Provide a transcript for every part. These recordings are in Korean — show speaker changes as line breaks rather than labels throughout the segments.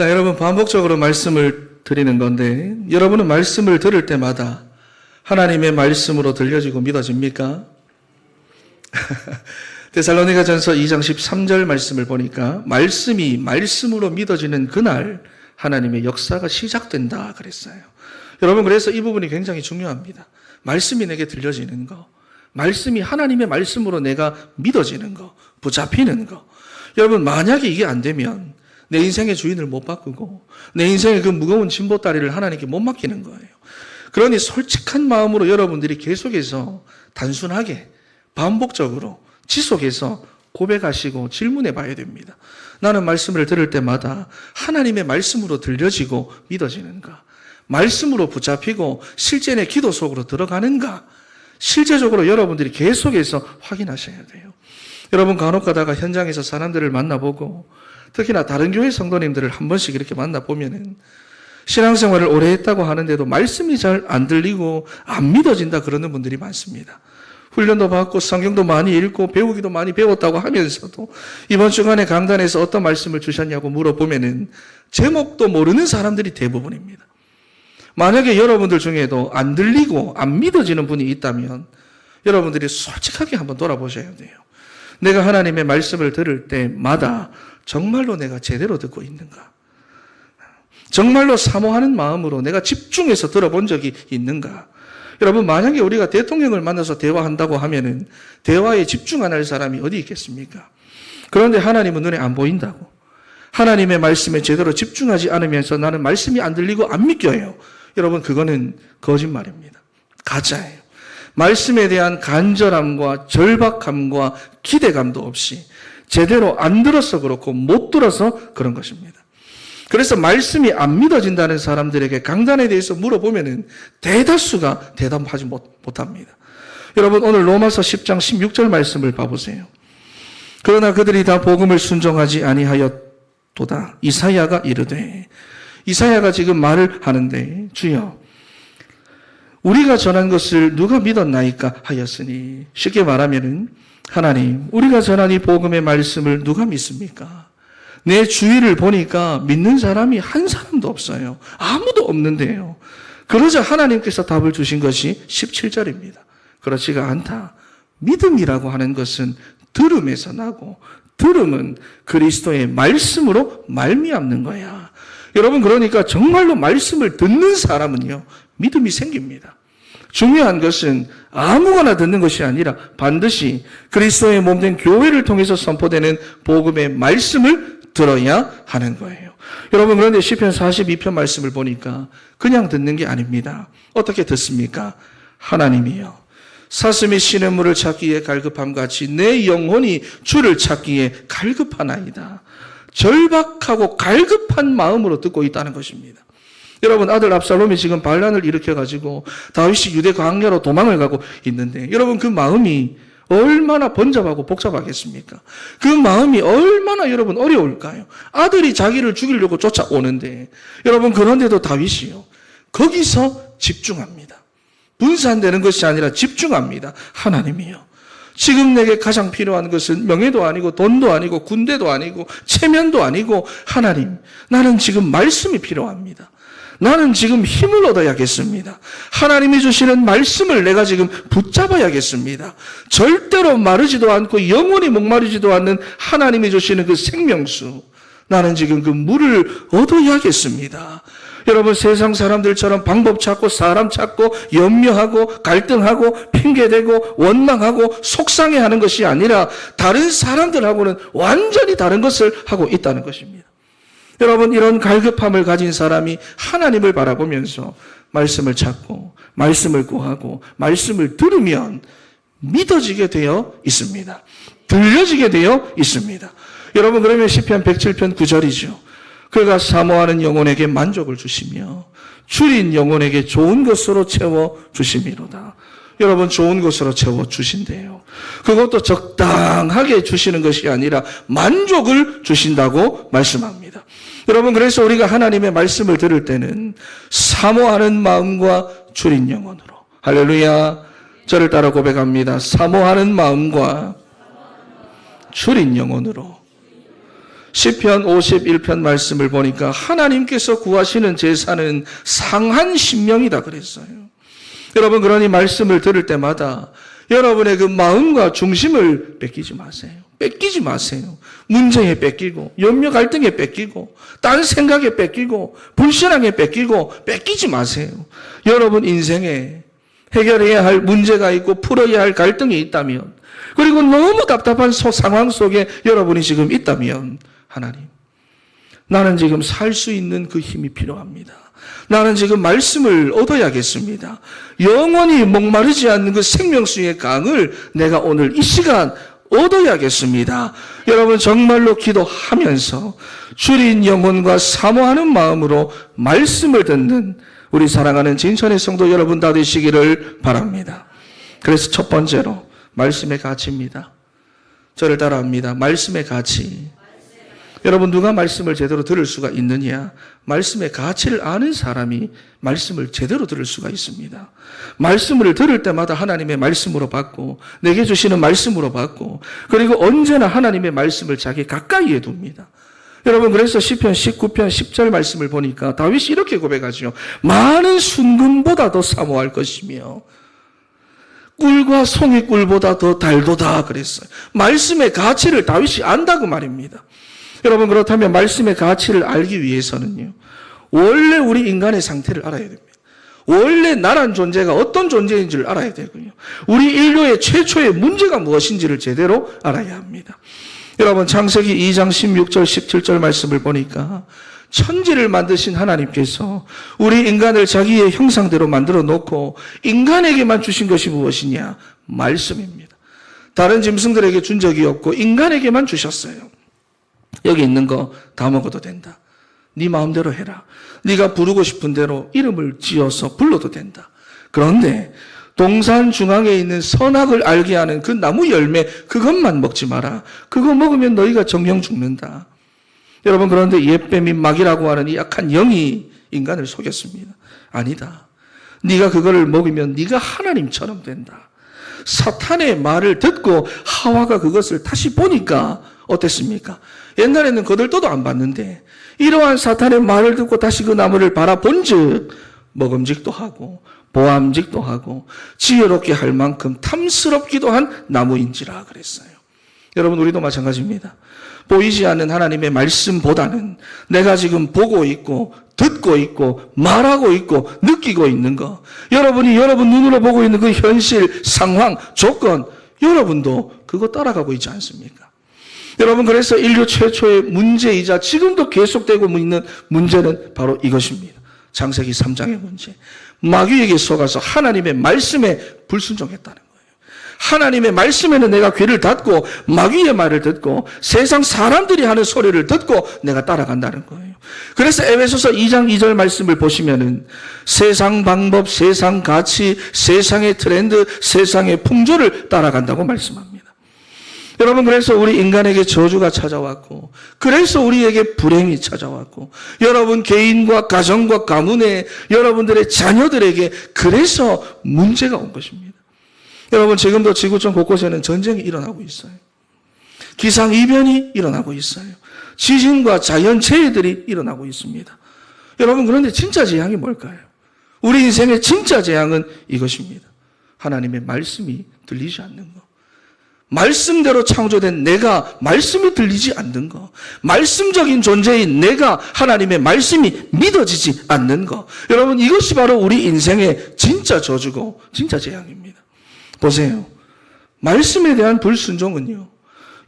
자, 여러분 반복적으로 말씀을 드리는 건데 여러분은 말씀을 들을 때마다 하나님의 말씀으로 들려지고 믿어집니까? 데살로니가전서 2장 13절 말씀을 보니까 말씀이 말씀으로 믿어지는 그날 하나님의 역사가 시작된다 그랬어요. 여러분, 그래서 이 부분이 굉장히 중요합니다. 말씀이 내게 들려지는 거, 말씀이 하나님의 말씀으로 내가 믿어지는 거, 붙잡히는 거. 여러분, 만약에 이게 안 되면 내 인생의 주인을 못 바꾸고 내 인생의 그 무거운 진보다리를 하나님께 못 맡기는 거예요. 그러니 솔직한 마음으로 여러분들이 계속해서 단순하게 반복적으로 지속해서 고백하시고 질문해 봐야 됩니다. 나는 말씀을 들을 때마다 하나님의 말씀으로 들려지고 믿어지는가? 말씀으로 붙잡히고 실제 내 기도 속으로 들어가는가? 실제적으로 여러분들이 계속해서 확인하셔야 돼요. 여러분, 간혹 가다가 현장에서 사람들을 만나보고 특히나 다른 교회 성도님들을 한 번씩 이렇게 만나보면은 신앙생활을 오래 했다고 하는데도 말씀이 잘 안 들리고 안 믿어진다 그러는 분들이 많습니다. 훈련도 받고 성경도 많이 읽고 배우기도 많이 배웠다고 하면서도 이번 주간에 강단에서 어떤 말씀을 주셨냐고 물어보면은 제목도 모르는 사람들이 대부분입니다. 만약에 여러분들 중에도 안 들리고 안 믿어지는 분이 있다면 여러분들이 솔직하게 한번 돌아보셔야 돼요. 내가 하나님의 말씀을 들을 때마다 정말로 내가 제대로 듣고 있는가? 정말로 사모하는 마음으로 내가 집중해서 들어본 적이 있는가? 여러분, 만약에 우리가 대통령을 만나서 대화한다고 하면은 대화에 집중 안 할 사람이 어디 있겠습니까? 그런데 하나님은 눈에 안 보인다고. 하나님의 말씀에 제대로 집중하지 않으면서 나는 말씀이 안 들리고 안 믿겨요. 여러분, 그거는 거짓말입니다. 가짜예요. 말씀에 대한 간절함과 절박함과 기대감도 없이 제대로 안 들어서 그렇고 못 들어서 그런 것입니다. 그래서 말씀이 안 믿어진다는 사람들에게 강단에 대해서 물어보면은 대다수가 대답하지 못합니다. 여러분, 오늘 로마서 10장 16절 말씀을 봐보세요. 그러나 그들이 다 복음을 순종하지 아니하였도다. 이사야가 이르되, 이사야가 지금 말을 하는데, 주여 우리가 전한 것을 누가 믿었나이까 하였으니, 쉽게 말하면은 하나님, 우리가 전한 이 복음의 말씀을 누가 믿습니까? 내 주위를 보니까 믿는 사람이 한 사람도 없어요. 아무도 없는데요. 그러자 하나님께서 답을 주신 것이 17절입니다. 그렇지가 않다. 믿음이라고 하는 것은 들음에서 나고 들음은 그리스도의 말씀으로 말미암는 거야. 여러분, 그러니까 정말로 말씀을 듣는 사람은요, 믿음이 생깁니다. 중요한 것은 아무거나 듣는 것이 아니라 반드시 그리스도의 몸된 교회를 통해서 선포되는 복음의 말씀을 들어야 하는 거예요. 여러분, 그런데 시편 42편 말씀을 보니까 그냥 듣는 게 아닙니다. 어떻게 듣습니까? 하나님이여, 사슴이 시냇물을 찾기에 갈급함같이 내 영혼이 주를 찾기에 갈급하나이다. 절박하고 갈급한 마음으로 듣고 있다는 것입니다. 여러분, 아들 압살롬이 지금 반란을 일으켜가지고 다윗이 유대 광야로 도망을 가고 있는데 여러분, 그 마음이 얼마나 번잡하고 복잡하겠습니까? 그 마음이 얼마나 여러분 어려울까요? 아들이 자기를 죽이려고 쫓아오는데 여러분, 그런데도 다윗이요, 거기서 집중합니다. 분산되는 것이 아니라 집중합니다. 하나님이요, 지금 내게 가장 필요한 것은 명예도 아니고 돈도 아니고 군대도 아니고 체면도 아니고 하나님, 나는 지금 말씀이 필요합니다. 나는 지금 힘을 얻어야겠습니다. 하나님이 주시는 말씀을 내가 지금 붙잡아야겠습니다. 절대로 마르지도 않고 영원히 목마르지도 않는 하나님이 주시는 그 생명수, 나는 지금 그 물을 얻어야겠습니다. 여러분, 세상 사람들처럼 방법 찾고 사람 찾고 염려하고 갈등하고 핑계대고 원망하고 속상해하는 것이 아니라 다른 사람들하고는 완전히 다른 것을 하고 있다는 것입니다. 여러분, 이런 갈급함을 가진 사람이 하나님을 바라보면서 말씀을 찾고 말씀을 구하고 말씀을 들으면 믿어지게 되어 있습니다. 들려지게 되어 있습니다. 여러분, 그러면 시편 107편 9절이죠. 그가 사모하는 영혼에게 만족을 주시며 줄인 영혼에게 좋은 것으로 채워 주심이로다. 여러분, 좋은 것으로 채워 주신대요. 그것도 적당하게 주시는 것이 아니라 만족을 주신다고 말씀합니다. 여러분, 그래서 우리가 하나님의 말씀을 들을 때는 사모하는 마음과 줄인 영혼으로, 할렐루야, 저를 따라 고백합니다. 사모하는 마음과 줄인 영혼으로. 시편 51편 말씀을 보니까 하나님께서 구하시는 제사는 상한 심령이다 그랬어요. 여러분, 그러니 말씀을 들을 때마다 여러분의 그 마음과 중심을 뺏기지 마세요. 뺏기지 마세요. 문제에 뺏기고, 염려 갈등에 뺏기고, 딴 생각에 뺏기고, 불신앙에 뺏기고, 뺏기지 마세요. 여러분 인생에 해결해야 할 문제가 있고 풀어야 할 갈등이 있다면, 그리고 너무 답답한 상황 속에 여러분이 지금 있다면, 하나님, 나는 지금 살 수 있는 그 힘이 필요합니다. 나는 지금 말씀을 얻어야겠습니다. 영원히 목마르지 않는 그 생명수의 강을 내가 오늘 이 시간 얻어야겠습니다. 여러분 정말로 기도하면서 주린 영혼과 사모하는 마음으로 말씀을 듣는 우리 사랑하는 진천의 성도 여러분 다 되시기를 바랍니다. 그래서 첫 번째로 말씀의 가치입니다. 저를 따라합니다. 말씀의 가치. 여러분, 누가 말씀을 제대로 들을 수가 있느냐? 말씀의 가치를 아는 사람이 말씀을 제대로 들을 수가 있습니다. 말씀을 들을 때마다 하나님의 말씀으로 받고, 내게 주시는 말씀으로 받고, 그리고 언제나 하나님의 말씀을 자기 가까이에 둡니다. 여러분, 그래서 시편 19편 10절 말씀을 보니까 다윗이 이렇게 고백하죠. 많은 순금보다 더 사모할 것이며 꿀과 송이꿀보다 더 달도다 그랬어요. 말씀의 가치를 다윗이 안다고 말입니다. 여러분, 그렇다면 말씀의 가치를 알기 위해서는요, 원래 우리 인간의 상태를 알아야 됩니다. 원래 나란 존재가 어떤 존재인지를 알아야 되고요. 우리 인류의 최초의 문제가 무엇인지를 제대로 알아야 합니다. 여러분, 창세기 2장 16절 17절 말씀을 보니까 천지를 만드신 하나님께서 우리 인간을 자기의 형상대로 만들어 놓고 인간에게만 주신 것이 무엇이냐? 말씀입니다. 다른 짐승들에게 준 적이 없고 인간에게만 주셨어요. 여기 있는 거 다 먹어도 된다. 네 마음대로 해라. 네가 부르고 싶은 대로 이름을 지어서 불러도 된다. 그런데 동산 중앙에 있는 선악을 알게 하는 그 나무 열매, 그것만 먹지 마라. 그거 먹으면 너희가 정령 죽는다. 여러분, 그런데 옛뱀이 마귀라고 하는 이 약한 영이 인간을 속였습니다. 아니다. 네가 그거를 먹으면 네가 하나님처럼 된다. 사탄의 말을 듣고 하와가 그것을 다시 보니까 어땠습니까? 옛날에는 거들떠도 안 봤는데 이러한 사탄의 말을 듣고 다시 그 나무를 바라본 즉 먹음직도 하고 보암직도 하고 지혜롭게 할 만큼 탐스럽기도 한 나무인지라 그랬어요. 여러분, 우리도 마찬가지입니다. 보이지 않는 하나님의 말씀보다는 내가 지금 보고 있고 듣고 있고 말하고 있고 느끼고 있는 거, 여러분이 여러분 눈으로 보고 있는 그 현실, 상황, 조건, 여러분도 그거 따라가고 있지 않습니까? 여러분, 그래서 인류 최초의 문제이자 지금도 계속되고 있는 문제는 바로 이것입니다. 창세기 3장의 문제. 마귀에게 속아서 하나님의 말씀에 불순종했다는 거예요. 하나님의 말씀에는 내가 귀를 닫고 마귀의 말을 듣고 세상 사람들이 하는 소리를 듣고 내가 따라간다는 거예요. 그래서 에베소서 2장 2절 말씀을 보시면은 세상 방법, 세상 가치, 세상의 트렌드, 세상의 풍조를 따라간다고 말씀합니다. 여러분, 그래서 우리 인간에게 저주가 찾아왔고, 그래서 우리에게 불행이 찾아왔고, 여러분 개인과 가정과 가문에 여러분들의 자녀들에게 그래서 문제가 온 것입니다. 여러분, 지금도 지구촌 곳곳에는 전쟁이 일어나고 있어요. 기상이변이 일어나고 있어요. 지진과 자연재해들이 일어나고 있습니다. 여러분, 그런데 진짜 재앙이 뭘까요? 우리 인생의 진짜 재앙은 이것입니다. 하나님의 말씀이 들리지 않는 것. 말씀대로 창조된 내가 말씀이 들리지 않는 것, 말씀적인 존재인 내가 하나님의 말씀이 믿어지지 않는 것, 여러분, 이것이 바로 우리 인생의 진짜 저주고 진짜 재앙입니다. 보세요. 말씀에 대한 불순종은요,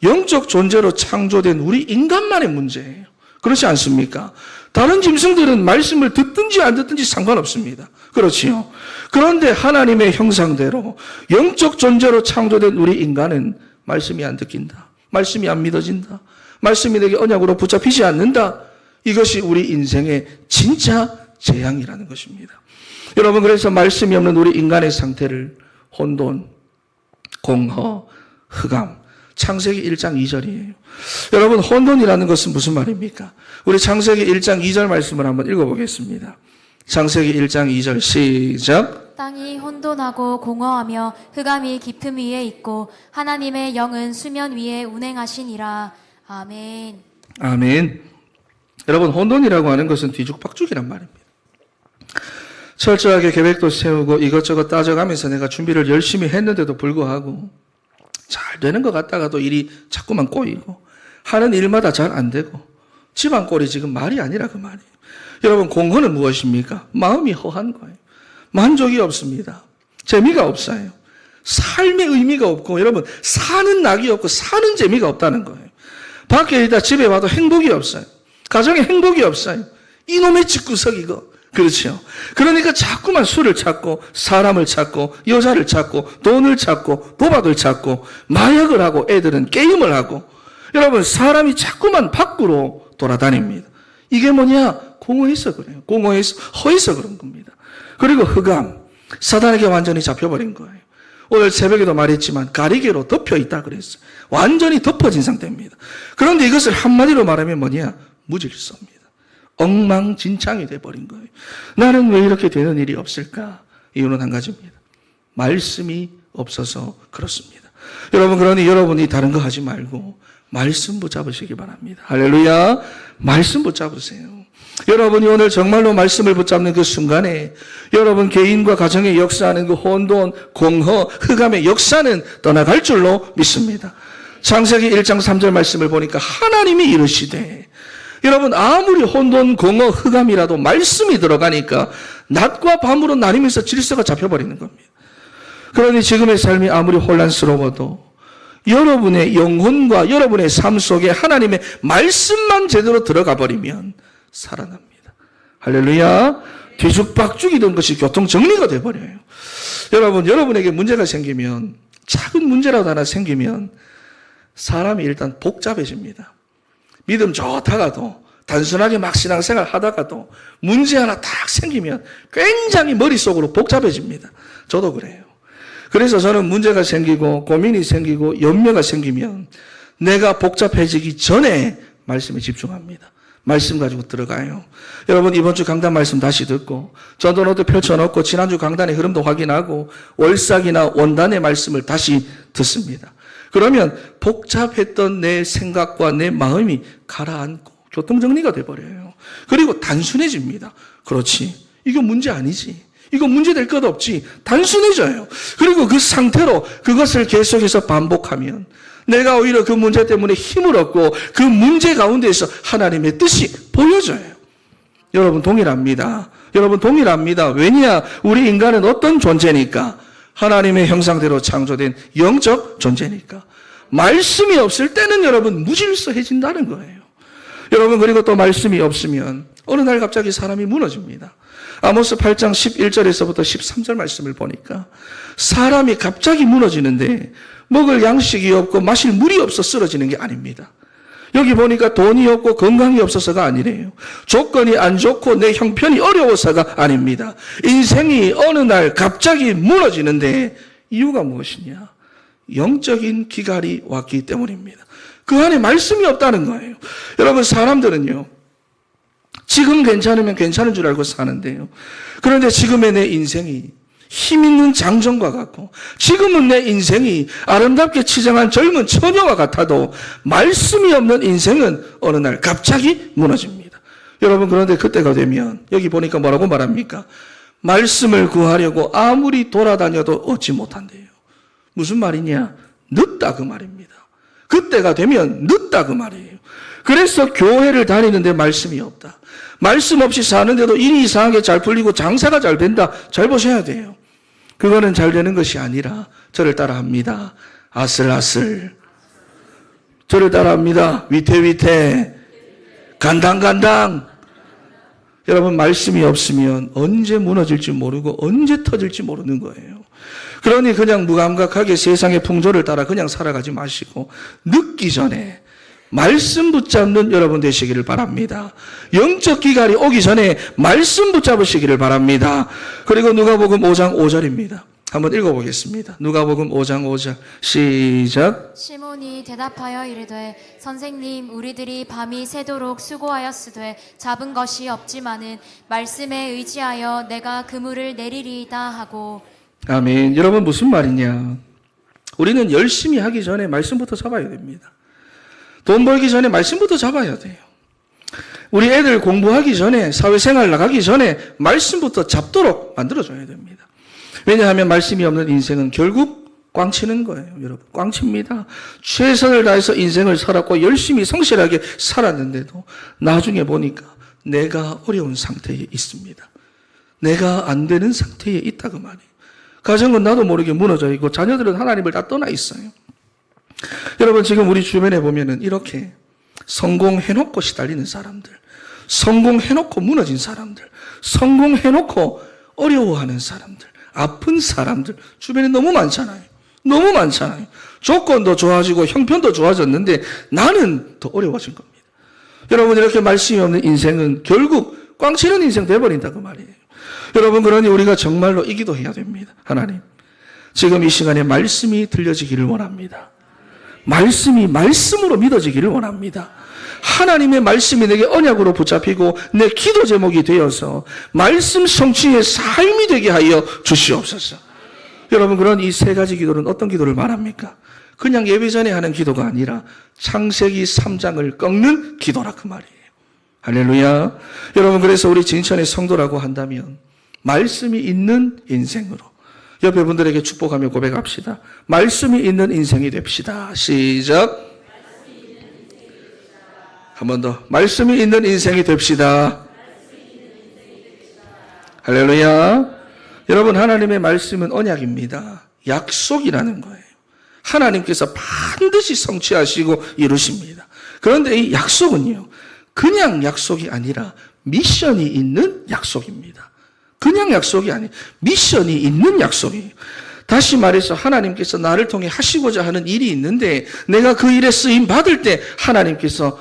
영적 존재로 창조된 우리 인간만의 문제예요. 그렇지 않습니까? 다른 짐승들은 말씀을 듣든지 안 듣든지 상관없습니다. 그렇지요. 그런데 하나님의 형상대로 영적 존재로 창조된 우리 인간은 말씀이 안 듣긴다. 말씀이 안 믿어진다. 말씀이 내게 언약으로 붙잡히지 않는다. 이것이 우리 인생의 진짜 재앙이라는 것입니다. 여러분, 그래서 말씀이 없는 우리 인간의 상태를 혼돈, 공허, 흑암, 창세기 1장 2절이에요. 여러분, 혼돈이라는 것은 무슨 말입니까? 우리 창세기 1장 2절 말씀을 한번 읽어보겠습니다. 창세기 1장 2절 시작.
땅이 혼돈하고 공허하며 흑암이 깊음 위에 있고 하나님의 영은 수면 위에 운행하시니라. 아멘.
아멘. 여러분, 혼돈이라고 하는 것은 뒤죽박죽이란 말입니다. 철저하게 계획도 세우고 이것저것 따져가면서 내가 준비를 열심히 했는데도 불구하고 잘 되는 것 같다가도 일이 자꾸만 꼬이고 하는 일마다 잘 안 되고 집안 꼴이 지금 말이 아니라 그 말이에요. 여러분, 공허는 무엇입니까? 마음이 허한 거예요. 만족이 없습니다. 재미가 없어요. 삶의 의미가 없고 여러분, 사는 낙이 없고 사는 재미가 없다는 거예요. 밖에 있다 집에 와도 행복이 없어요. 가정에 행복이 없어요. 이놈의 집구석이고. 그렇죠. 그러니까 자꾸만 술을 찾고 사람을 찾고 여자를 찾고 돈을 찾고 도박을 찾고 마약을 하고 애들은 게임을 하고 여러분, 사람이 자꾸만 밖으로 돌아다닙니다. 이게 뭐냐? 공허해서 그래요. 공허해서 허해서 그런 겁니다. 그리고 흑암, 사단에게 완전히 잡혀버린 거예요. 오늘 새벽에도 말했지만 가리개로 덮여 있다 그랬어요. 완전히 덮어진 상태입니다. 그런데 이것을 한마디로 말하면 뭐냐? 무질서입니다. 엉망진창이 돼버린 거예요. 나는 왜 이렇게 되는 일이 없을까? 이유는 한 가지입니다. 말씀이 없어서 그렇습니다. 여러분, 그러니 여러분이 다른 거 하지 말고 말씀 붙잡으시기 바랍니다. 할렐루야. 말씀 붙잡으세요. 여러분이 오늘 정말로 말씀을 붙잡는 그 순간에 여러분 개인과 가정의 역사하는 그 혼돈, 공허, 흑암의 역사는 떠나갈 줄로 믿습니다. 창세기 1장 3절 말씀을 보니까 하나님이 이르시되, 여러분 아무리 혼돈, 공허, 흑암이라도 말씀이 들어가니까 낮과 밤으로 나뉘면서 질서가 잡혀버리는 겁니다. 그러니 지금의 삶이 아무리 혼란스러워도 여러분의 영혼과 여러분의 삶 속에 하나님의 말씀만 제대로 들어가 버리면 살아납니다. 할렐루야. 뒤죽박죽이던 것이 교통정리가 돼버려요. 여러분, 여러분에게 문제가 생기면, 작은 문제라도 하나 생기면 사람이 일단 복잡해집니다. 믿음 좋다가도 단순하게 막 신앙생활 하다가도 문제 하나 딱 생기면 굉장히 머릿속으로 복잡해집니다. 저도 그래요. 그래서 저는 문제가 생기고 고민이 생기고 염려가 생기면 내가 복잡해지기 전에 말씀에 집중합니다. 말씀 가지고 들어가요. 여러분, 이번 주 강단 말씀 다시 듣고 전도노트 펼쳐놓고 지난주 강단의 흐름도 확인하고 월삭이나 원단의 말씀을 다시 듣습니다. 그러면 복잡했던 내 생각과 내 마음이 가라앉고 교통정리가 돼버려요. 그리고 단순해집니다. 그렇지, 이거 문제 아니지, 이거 문제 될 것 없지, 단순해져요. 그리고 그 상태로 그것을 계속해서 반복하면 내가 오히려 그 문제 때문에 힘을 얻고 그 문제 가운데에서 하나님의 뜻이 보여져요. 여러분 동일합니다. 여러분 동일합니다. 왜냐? 우리 인간은 어떤 존재니까? 하나님의 형상대로 창조된 영적 존재니까. 말씀이 없을 때는 여러분 무질서해진다는 거예요. 여러분, 그리고 또 말씀이 없으면 어느 날 갑자기 사람이 무너집니다. 아모스 8장 11절에서부터 13절 말씀을 보니까 사람이 갑자기 무너지는데 먹을 양식이 없고 마실 물이 없어 쓰러지는 게 아닙니다. 여기 보니까 돈이 없고 건강이 없어서가 아니래요. 조건이 안 좋고 내 형편이 어려워서가 아닙니다. 인생이 어느 날 갑자기 무너지는데 이유가 무엇이냐? 영적인 기갈이 왔기 때문입니다. 그 안에 말씀이 없다는 거예요. 여러분, 사람들은요, 지금 괜찮으면 괜찮은 줄 알고 사는데요. 그런데 지금의 내 인생이 힘 있는 장정과 같고 지금은 내 인생이 아름답게 치장한 젊은 처녀와 같아도 말씀이 없는 인생은 어느 날 갑자기 무너집니다. 여러분, 그런데 그때가 되면 여기 보니까 뭐라고 말합니까? 말씀을 구하려고 아무리 돌아다녀도 얻지 못한대요. 무슨 말이냐? 늦다 그 말입니다. 그때가 되면 늦다 그 말이에요. 그래서 교회를 다니는데 말씀이 없다. 말씀 없이 사는데도 일이 이상하게 잘 풀리고 장사가 잘 된다. 잘 보셔야 돼요. 그거는 잘 되는 것이 아니라 저를 따라합니다. 아슬아슬. 저를 따라합니다. 위태위태. 간당간당. 여러분, 말씀이 없으면 언제 무너질지 모르고 언제 터질지 모르는 거예요. 그러니 그냥 무감각하게 세상의 풍조를 따라 그냥 살아가지 마시고 늦기 전에 말씀 붙잡는 여러분 되시기를 바랍니다. 영적 기갈이 오기 전에 말씀 붙잡으시기를 바랍니다. 그리고 누가복음 5장 5절입니다. 한번 읽어보겠습니다. 누가복음 5장 5절 시작.
시몬이 대답하여 이르되 선생님, 우리들이 밤이 새도록 수고하였으되 잡은 것이 없지만은 말씀에 의지하여 내가 그물을 내리리이다 하고.
아멘. 여러분, 무슨 말이냐? 우리는 열심히 하기 전에 말씀부터 잡아야 됩니다. 돈 벌기 전에 말씀부터 잡아야 돼요. 우리 애들 공부하기 전에, 사회생활 나가기 전에 말씀부터 잡도록 만들어줘야 됩니다. 왜냐하면 말씀이 없는 인생은 결국 꽝치는 거예요. 여러분, 꽝칩니다. 최선을 다해서 인생을 살았고 열심히 성실하게 살았는데도 나중에 보니까 내가 어려운 상태에 있습니다. 내가 안 되는 상태에 있다고 말이에요. 가정은 나도 모르게 무너져 있고 자녀들은 하나님을 다 떠나 있어요. 여러분, 지금 우리 주변에 보면은 이렇게 성공해놓고 시달리는 사람들, 성공해놓고 무너진 사람들, 성공해놓고 어려워하는 사람들, 아픈 사람들 주변에 너무 많잖아요. 너무 많잖아요. 조건도 좋아지고 형편도 좋아졌는데 나는 더 어려워진 겁니다. 여러분, 이렇게 말씀이 없는 인생은 결국 꽝치는 인생 돼버린다고 말이에요. 여러분, 그러니 우리가 정말로 이 기도해야 됩니다. 하나님, 지금 이 시간에 말씀이 들려지기를 원합니다. 말씀이 말씀으로 믿어지기를 원합니다. 하나님의 말씀이 내게 언약으로 붙잡히고 내 기도 제목이 되어서 말씀 성취의 삶이 되게 하여 주시옵소서. 여러분, 그런 이 세 가지 기도는 어떤 기도를 말합니까? 그냥 예배 전에 하는 기도가 아니라 창세기 3장을 꺾는 기도라 그 말이에요. 할렐루야. 여러분, 그래서 우리 진천의 성도라고 한다면 말씀이 있는 인생으로 옆에 분들에게 축복하며 고백합시다. 말씀이 있는 인생이 됩시다. 시작. 한 번 더. 말씀이 있는 인생이 됩시다. 할렐루야. 여러분, 하나님의 말씀은 언약입니다. 약속이라는 거예요. 하나님께서 반드시 성취하시고 이루십니다. 그런데 이 약속은요, 그냥 약속이 아니라 미션이 있는 약속입니다. 그냥 약속이 아니에요. 미션이 있는 약속이에요. 다시 말해서 하나님께서 나를 통해 하시고자 하는 일이 있는데 내가 그 일에 쓰임 받을 때 하나님께서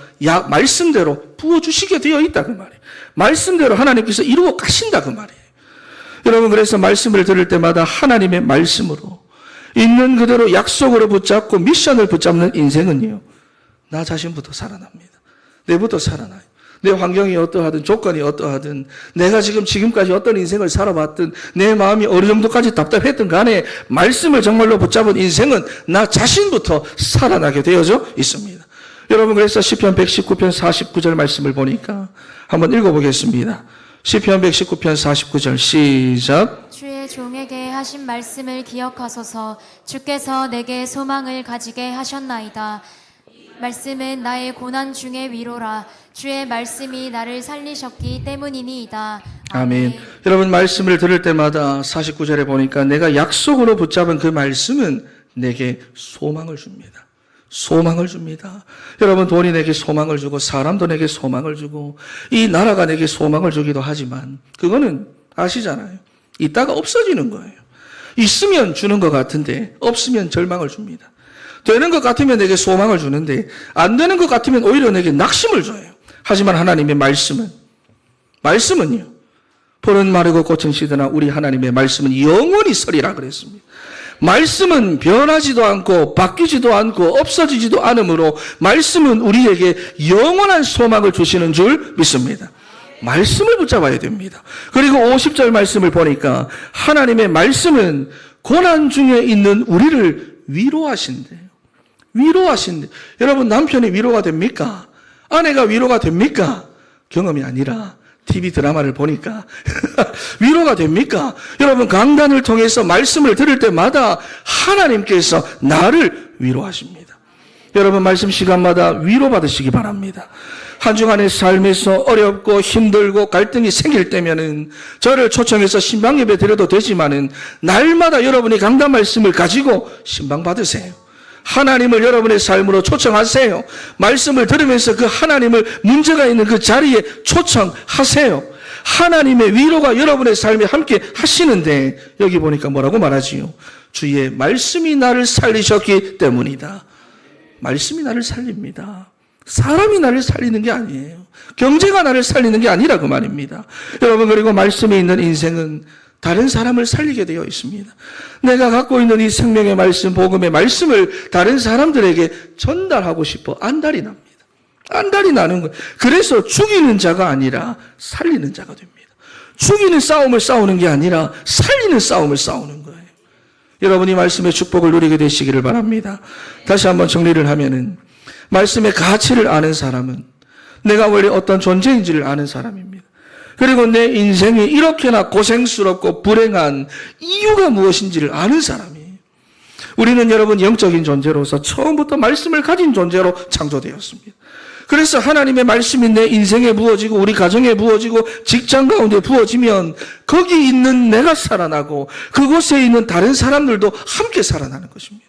말씀대로 부어주시게 되어 있다 그 말이에요. 말씀대로 하나님께서 이루어 가신다 그 말이에요. 여러분, 그래서 말씀을 들을 때마다 하나님의 말씀으로 있는 그대로 약속으로 붙잡고 미션을 붙잡는 인생은요, 나 자신부터 살아납니다. 내부터 살아나요. 내 환경이 어떠하든 조건이 어떠하든 내가 지금까지 어떤 인생을 살아봤든 내 마음이 어느 정도까지 답답했든 간에 말씀을 정말로 붙잡은 인생은 나 자신부터 살아나게 되어져 있습니다. 여러분, 그래서 시편 119편 49절 말씀을 보니까 한번 읽어보겠습니다. 시편 119편 49절 시작.
주의 종에게 하신 말씀을 기억하소서. 주께서 내게 소망을 가지게 하셨나이다. 말씀은 나의 고난 중의 위로라. 주의 말씀이 나를 살리셨기 때문이니이다.
아멘. 여러분, 말씀을 들을 때마다 49절에 보니까 내가 약속으로 붙잡은 그 말씀은 내게 소망을 줍니다. 소망을 줍니다. 여러분, 돈이 내게 소망을 주고 사람도 내게 소망을 주고 이 나라가 내게 소망을 주기도 하지만 그거는 아시잖아요. 있다가 없어지는 거예요. 있으면 주는 것 같은데 없으면 절망을 줍니다. 되는 것 같으면 내게 소망을 주는데 안 되는 것 같으면 오히려 내게 낙심을 줘요. 하지만 하나님의 말씀은요, 푸른 마르고 꽃은 시드나 우리 하나님의 말씀은 영원히 서리라 그랬습니다. 말씀은 변하지도 않고 바뀌지도 않고 없어지지도 않으므로 말씀은 우리에게 영원한 소망을 주시는 줄 믿습니다. 말씀을 붙잡아야 됩니다. 그리고 50절 말씀을 보니까 하나님의 말씀은 고난 중에 있는 우리를 위로하신대요. 위로하신대. 여러분, 남편이 위로가 됩니까? 아내가 위로가 됩니까? 경험이 아니라 TV 드라마를 보니까 위로가 됩니까? 여러분, 강단을 통해서 말씀을 들을 때마다 하나님께서 나를 위로하십니다. 여러분, 말씀 시간마다 위로받으시기 바랍니다. 한 주간의 삶에서 어렵고 힘들고 갈등이 생길 때면은 저를 초청해서 신방 예배 드려도 되지만은 날마다 여러분이 강단 말씀을 가지고 신방 받으세요. 하나님을 여러분의 삶으로 초청하세요. 말씀을 들으면서 그 하나님을 문제가 있는 그 자리에 초청하세요. 하나님의 위로가 여러분의 삶에 함께 하시는데 여기 보니까 뭐라고 말하지요? 주의 말씀이 나를 살리셨기 때문이다. 말씀이 나를 살립니다. 사람이 나를 살리는 게 아니에요. 경제가 나를 살리는 게 아니라 그 말입니다. 여러분, 그리고 말씀이 있는 인생은 다른 사람을 살리게 되어 있습니다. 내가 갖고 있는 이 생명의 말씀, 복음의 말씀을 다른 사람들에게 전달하고 싶어 안달이 납니다. 안달이 나는 거예요. 그래서 죽이는 자가 아니라 살리는 자가 됩니다. 죽이는 싸움을 싸우는 게 아니라 살리는 싸움을 싸우는 거예요. 여러분이 말씀의 축복을 누리게 되시기를 바랍니다. 다시 한번 정리를 하면은 말씀의 가치를 아는 사람은 내가 원래 어떤 존재인지를 아는 사람입니다. 그리고 내 인생이 이렇게나 고생스럽고 불행한 이유가 무엇인지를 아는 사람이에요. 우리는 여러분 영적인 존재로서 처음부터 말씀을 가진 존재로 창조되었습니다. 그래서 하나님의 말씀이 내 인생에 부어지고 우리 가정에 부어지고 직장 가운데 부어지면 거기 있는 내가 살아나고 그곳에 있는 다른 사람들도 함께 살아나는 것입니다.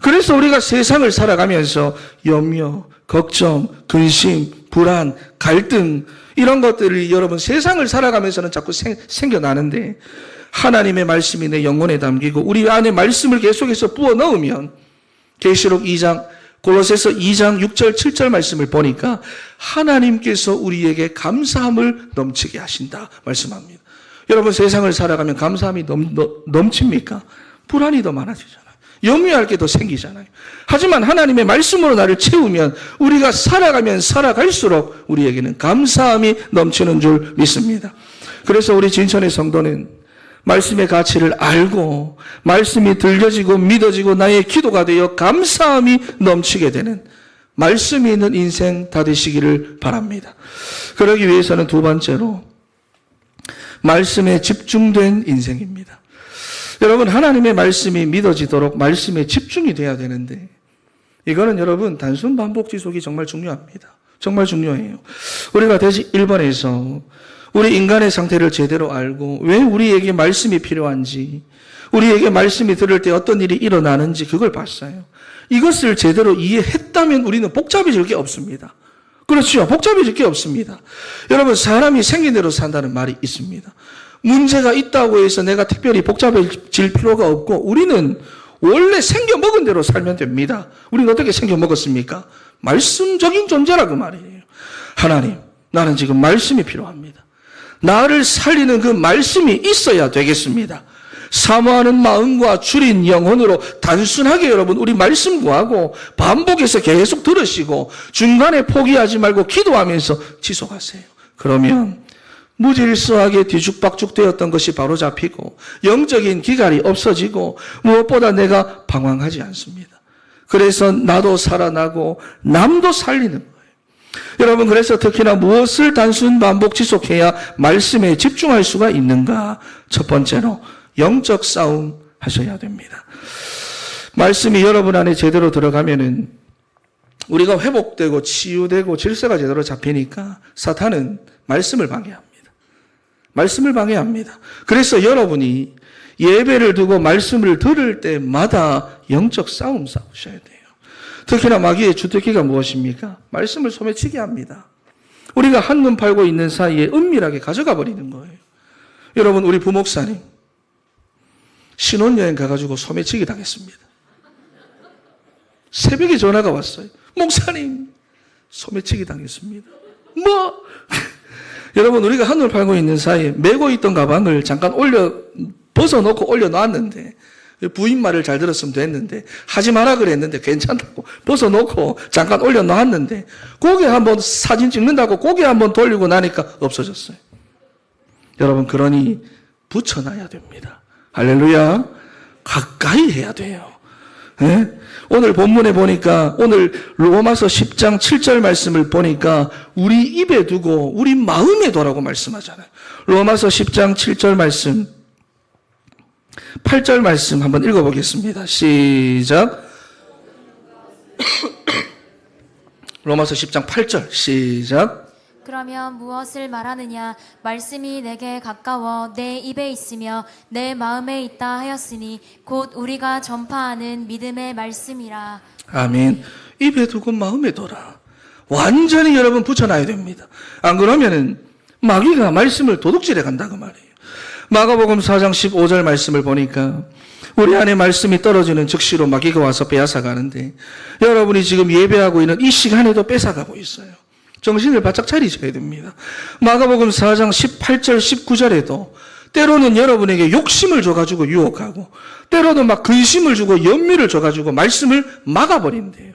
그래서 우리가 세상을 살아가면서 염려, 걱정, 근심, 불안, 갈등 이런 것들이 여러분 세상을 살아가면서는 자꾸 생겨나는데 하나님의 말씀이 내 영혼에 담기고 우리 안에 말씀을 계속해서 부어 넣으면 계시록 2장 골로새서 2장 6절 7절 말씀을 보니까 하나님께서 우리에게 감사함을 넘치게 하신다 말씀합니다. 여러분 세상을 살아가면 감사함이 넘칩니까? 불안이 더 많아지잖아요. 염려할 게 더 생기잖아요. 하지만 하나님의 말씀으로 나를 채우면 우리가 살아가면 살아갈수록 우리에게는 감사함이 넘치는 줄 믿습니다. 그래서 우리 진천의 성도는 말씀의 가치를 알고 말씀이 들려지고 믿어지고 나의 기도가 되어 감사함이 넘치게 되는 말씀이 있는 인생 다 되시기를 바랍니다. 그러기 위해서는 두 번째로 말씀에 집중된 인생입니다. 여러분 하나님의 말씀이 믿어지도록 말씀에 집중이 돼야 되는데 이거는 여러분 단순 반복 지속이 정말 중요합니다. 정말 중요해요. 우리가 대신 1번에서 우리 인간의 상태를 제대로 알고 왜 우리에게 말씀이 필요한지 우리에게 말씀이 들을 때 어떤 일이 일어나는지 그걸 봤어요. 이것을 제대로 이해했다면 우리는 복잡해질 게 없습니다. 그렇죠. 복잡해질 게 없습니다. 여러분 사람이 생긴 대로 산다는 말이 있습니다. 문제가 있다고 해서 내가 특별히 복잡해질 필요가 없고 우리는 원래 생겨 먹은 대로 살면 됩니다. 우리는 어떻게 생겨 먹었습니까? 말씀적인 존재라 그 말이에요. 하나님, 나는 지금 말씀이 필요합니다. 나를 살리는 그 말씀이 있어야 되겠습니다. 사모하는 마음과 줄인 영혼으로 단순하게 여러분 우리 말씀 구하고 반복해서 계속 들으시고 중간에 포기하지 말고 기도하면서 지속하세요. 그러면 무질서하게 뒤죽박죽 되었던 것이 바로 잡히고 영적인 기갈이 없어지고 무엇보다 내가 방황하지 않습니다. 그래서 나도 살아나고 남도 살리는 거예요. 여러분 그래서 특히나 무엇을 단순 반복 지속해야 말씀에 집중할 수가 있는가? 첫 번째로 영적 싸움 하셔야 됩니다. 말씀이 여러분 안에 제대로 들어가면은 우리가 회복되고 치유되고 질서가 제대로 잡히니까 사탄은 말씀을 방해합니다. 말씀을 방해합니다. 그래서 여러분이 예배를 두고 말씀을 들을 때마다 영적 싸움 싸우셔야 돼요. 특히나 마귀의 주특기가 무엇입니까? 말씀을 소매치게 합니다. 우리가 한눈 팔고 있는 사이에 은밀하게 가져가 버리는 거예요. 여러분 우리 부목사님 신혼여행 가가지고 소매치기 당했습니다. 새벽에 전화가 왔어요. 목사님 소매치기 당했습니다. 뭐? 여러분 우리가 한눈 팔고 있는 사이에 메고 있던 가방을 잠깐 벗어놓고 올려놨는데 부인 말을 잘 들었으면 됐는데 하지 마라 그랬는데 괜찮다고 벗어놓고 잠깐 올려놨는데 고개 한번 사진 찍는다고 고개 한번 돌리고 나니까 없어졌어요. 여러분 그러니 붙여놔야 됩니다. 할렐루야. 가까이 해야 돼요. 네? 오늘 본문에 보니까 오늘 로마서 10장 7절 말씀을 보니까 우리 입에 두고 우리 마음에 두라고 말씀하잖아요. 로마서 10장 7절 말씀 8절 말씀 한번 읽어보겠습니다. 시작. 로마서 10장 8절 시작.
그러면 무엇을 말하느냐? 말씀이 내게 가까워 내 입에 있으며 내 마음에 있다 하였으니 곧 우리가 전파하는 믿음의 말씀이라.
아멘. 입에 두고 마음에 둬라. 완전히 여러분 붙여놔야 됩니다. 안 그러면은 마귀가 말씀을 도둑질해 간다 그 말이에요. 마가복음 4장 15절 말씀을 보니까 우리 안에 말씀이 떨어지는 즉시로 마귀가 와서 빼앗아 가는데 여러분이 지금 예배하고 있는 이 시간에도 뺏어가고 있어요. 정신을 바짝 차리셔야 됩니다. 마가복음 4장 18절 19절에도 때로는 여러분에게 욕심을 줘가지고 유혹하고 때로는 막 근심을 주고 연미를 줘가지고 말씀을 막아버린대요.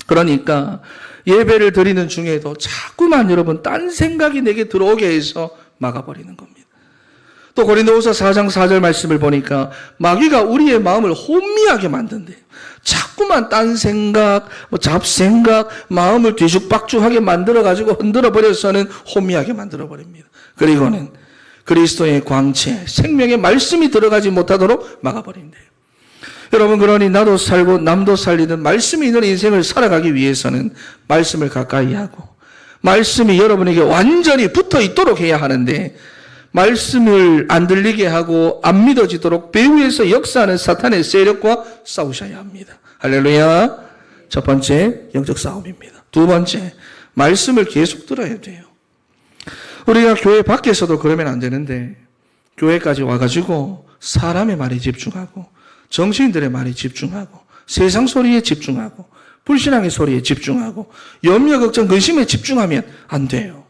그러니까 예배를 드리는 중에도 자꾸만 여러분 딴 생각이 내게 들어오게 해서 막아버리는 겁니다. 또 고린도후서 4장 4절 말씀을 보니까 마귀가 우리의 마음을 혼미하게 만든대요. 자꾸만 딴 생각, 잡생각, 마음을 뒤죽박죽하게 만들어가지고 흔들어버려서는 혼미하게 만들어버립니다. 그리고는 그리스도의 광채, 생명의 말씀이 들어가지 못하도록 막아버린대요. 여러분, 그러니 나도 살고 남도 살리는 말씀이 있는 인생을 살아가기 위해서는 말씀을 가까이 하고 말씀이 여러분에게 완전히 붙어 있도록 해야 하는데, 말씀을 안 들리게 하고 안 믿어지도록 배후에서 역사하는 사탄의 세력과 싸우셔야 합니다. 할렐루야. 첫 번째, 영적 싸움입니다. 두 번째, 말씀을 계속 들어야 돼요. 우리가 교회 밖에서도 그러면 안 되는데, 교회까지 와가지고 사람의 말에 집중하고 정치인들의 말에 집중하고 세상 소리에 집중하고 불신앙의 소리에 집중하고 염려, 걱정, 근심에 집중하면 안 돼요.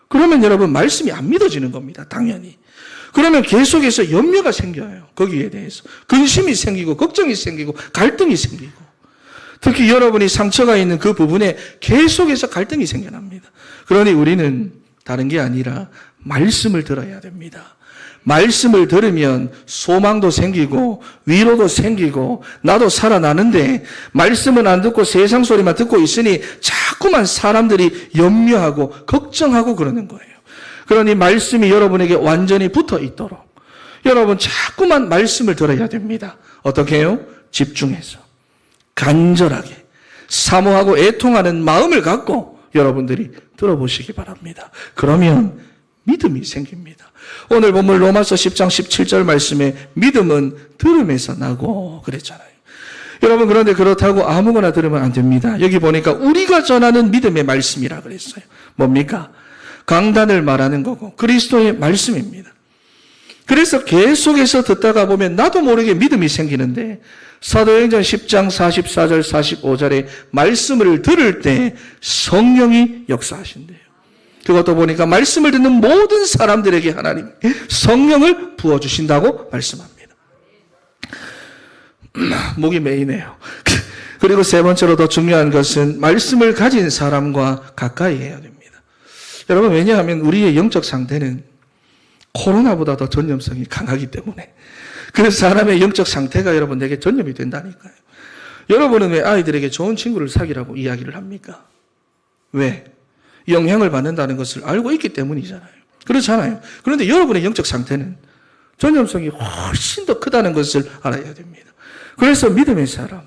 그러면 여러분 말씀이 안 믿어지는 겁니다. 당연히. 그러면 계속해서 염려가 생겨요. 거기에 대해서. 근심이 생기고 걱정이 생기고 갈등이 생기고, 특히 여러분이 상처가 있는 그 부분에 계속해서 갈등이 생겨납니다. 그러니 우리는 다른 게 아니라 말씀을 들어야 됩니다. 말씀을 들으면 소망도 생기고 위로도 생기고 나도 살아나는데, 말씀은 안 듣고 세상 소리만 듣고 있으니 자꾸만 사람들이 염려하고 걱정하고 그러는 거예요. 그러니 말씀이 여러분에게 완전히 붙어 있도록 여러분 자꾸만 말씀을 들어야 됩니다. 어떻게 해요? 집중해서 간절하게 사모하고 애통하는 마음을 갖고 여러분들이 들어보시기 바랍니다. 그러면 믿음이 생깁니다. 오늘 본문 로마서 10장 17절 말씀에 믿음은 들음에서 나고 그랬잖아요. 여러분, 그런데 그렇다고 아무거나 들으면 안 됩니다. 여기 보니까 우리가 전하는 믿음의 말씀이라 그랬어요. 뭡니까? 강단을 말하는 거고 그리스도의 말씀입니다. 그래서 계속해서 듣다가 보면 나도 모르게 믿음이 생기는데, 사도행전 10장 44절 45절에 말씀을 들을 때 성령이 역사하신대요. 그것도 보니까 말씀을 듣는 모든 사람들에게 하나님 성령을 부어주신다고 말씀합니다. 목이 메이네요. 그리고 세 번째로 더 중요한 것은 말씀을 가진 사람과 가까이 해야 됩니다. 여러분, 왜냐하면 우리의 영적 상태는 코로나보다 더 전염성이 강하기 때문에, 그래서 사람의 영적 상태가 여러분에게 전염이 된다니까요. 여러분은 왜 아이들에게 좋은 친구를 사귀라고 이야기를 합니까? 왜? 영향을 받는다는 것을 알고 있기 때문이잖아요. 그렇잖아요. 그런데 여러분의 영적 상태는 전염성이 훨씬 더 크다는 것을 알아야 됩니다. 그래서 믿음의 사람,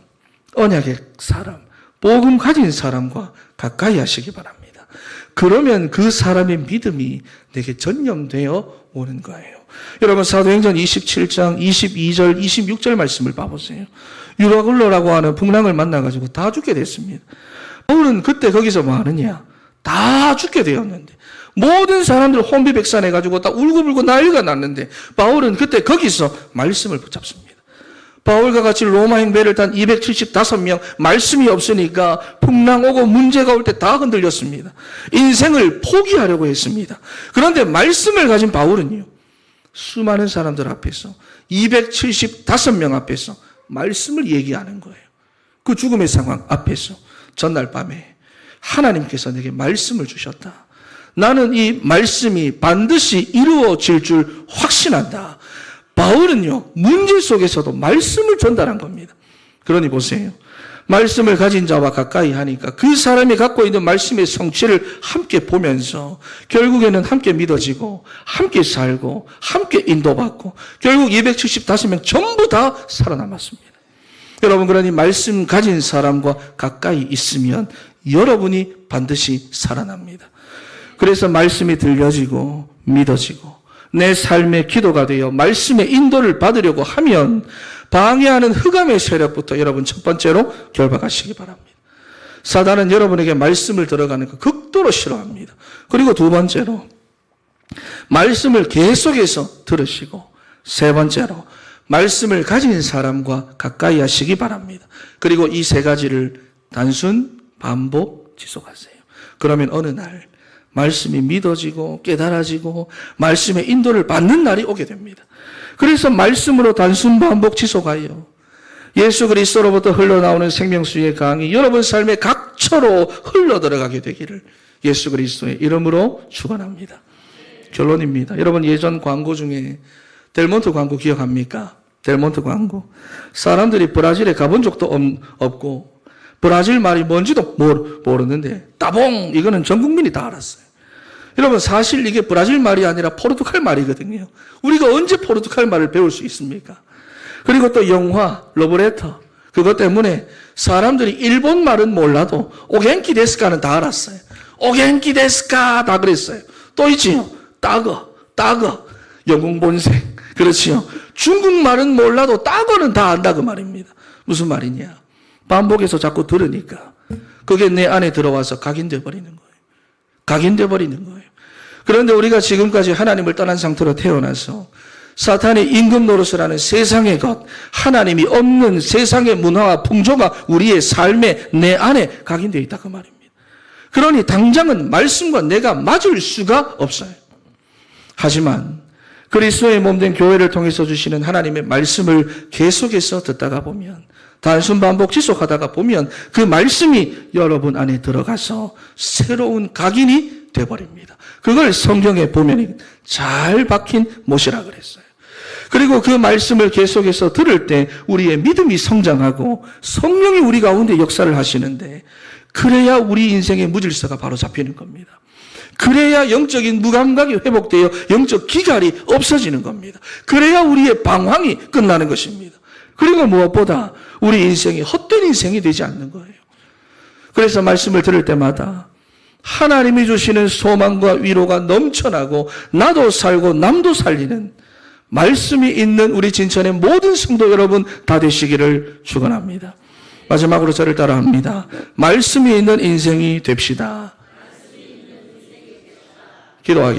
언약의 사람, 복음 가진 사람과 가까이 하시기 바랍니다. 그러면 그 사람의 믿음이 내게 전염되어 오는 거예요. 여러분, 사도행전 27장 22절 26절 말씀을 봐보세요. 유라굴로라고 하는 풍랑을 만나가지고 다 죽게 됐습니다. 바울은 그때 거기서 뭐 하느냐? 다 죽게 되었는데, 모든 사람들 혼비백산해가지고 다 울고불고 난리가 났는데, 바울은 그때 거기서 말씀을 붙잡습니다. 바울과 같이 로마 행배를 탄 275명, 말씀이 없으니까 풍랑 오고 문제가 올 때 다 흔들렸습니다. 인생을 포기하려고 했습니다. 그런데 말씀을 가진 바울은요, 수많은 사람들 앞에서 275명 앞에서 말씀을 얘기하는 거예요. 그 죽음의 상황 앞에서 전날 밤에 하나님께서 내게 말씀을 주셨다. 나는 이 말씀이 반드시 이루어질 줄 확신한다. 바울은요, 문제 속에서도 말씀을 전달한 겁니다. 그러니 보세요. 말씀을 가진 자와 가까이 하니까 그 사람이 갖고 있는 말씀의 성취를 함께 보면서 결국에는 함께 믿어지고 함께 살고 함께 인도받고 결국 275명 전부 다 살아남았습니다. 여러분, 그러니 말씀 가진 사람과 가까이 있으면 여러분이 반드시 살아납니다. 그래서 말씀이 들려지고 믿어지고 내 삶의 기도가 되어 말씀의 인도를 받으려고 하면 방해하는 흑암의 세력부터 여러분 첫 번째로 결박하시기 바랍니다. 사단은 여러분에게 말씀을 들어가는 거 극도로 싫어합니다. 그리고 두 번째로 말씀을 계속해서 들으시고, 세 번째로 말씀을 가진 사람과 가까이 하시기 바랍니다. 그리고 이 세 가지를 단순 반복 지속하세요. 그러면 어느 날 말씀이 믿어지고 깨달아지고 말씀의 인도를 받는 날이 오게 됩니다. 그래서 말씀으로 단순 반복 지속하여 예수 그리스도로부터 흘러나오는 생명수의 강이 여러분 삶의 각처로 흘러들어가게 되기를 예수 그리스도의 이름으로 축원합니다. 결론입니다. 여러분 예전 광고 중에 델몬트 광고 기억합니까? 델몬트 광고. 사람들이 브라질에 가본 적도 없고 브라질 말이 뭔지도 모르는데 따봉 이거는 전 국민이 다 알았어요. 여러분 사실 이게 브라질 말이 아니라 포르투갈 말이거든요. 우리가 언제 포르투갈 말을 배울 수 있습니까? 그리고 또 영화 러브레터 그것 때문에 사람들이 일본 말은 몰라도 오겐키 데스카는 다 알았어요. 오겐키 데스카 다 그랬어요. 또 있지요. 따거 영웅 본색 그렇지요. 중국말은 몰라도 따거는 다 안다 그 말입니다. 무슨 말이냐. 반복해서 자꾸 들으니까 그게 내 안에 들어와서 각인돼 버리는 거예요. 각인돼 버리는 거예요. 그런데 우리가 지금까지 하나님을 떠난 상태로 태어나서 사탄의 임금 노릇을 하는 세상의 것, 하나님이 없는 세상의 문화와 풍조가 우리의 삶에 내 안에 각인되어 있다 그 말입니다. 그러니 당장은 말씀과 내가 맞을 수가 없어요. 하지만 그리스도의 몸된 교회를 통해서 주시는 하나님의 말씀을 계속해서 듣다가 보면 단순 반복 지속하다가 보면 그 말씀이 여러분 안에 들어가서 새로운 각인이 되어버립니다. 그걸 성경에 보면 잘 박힌 못이라 그랬어요. 그리고 그 말씀을 계속해서 들을 때 우리의 믿음이 성장하고 성령이 우리 가운데 역사를 하시는데 그래야 우리 인생의 무질서가 바로 잡히는 겁니다. 그래야 영적인 무감각이 회복되어 영적 기갈이 없어지는 겁니다. 그래야 우리의 방황이 끝나는 것입니다. 그리고 무엇보다 우리 인생이 헛된 인생이 되지 않는 거예요. 그래서 말씀을 들을 때마다 하나님이 주시는 소망과 위로가 넘쳐나고 나도 살고 남도 살리는 말씀이 있는 우리 진천의 모든 성도 여러분 다 되시기를 축원합니다. 마지막으로 저를 따라합니다. 말씀이 있는 인생이 됩시다. 기도하겠습니다.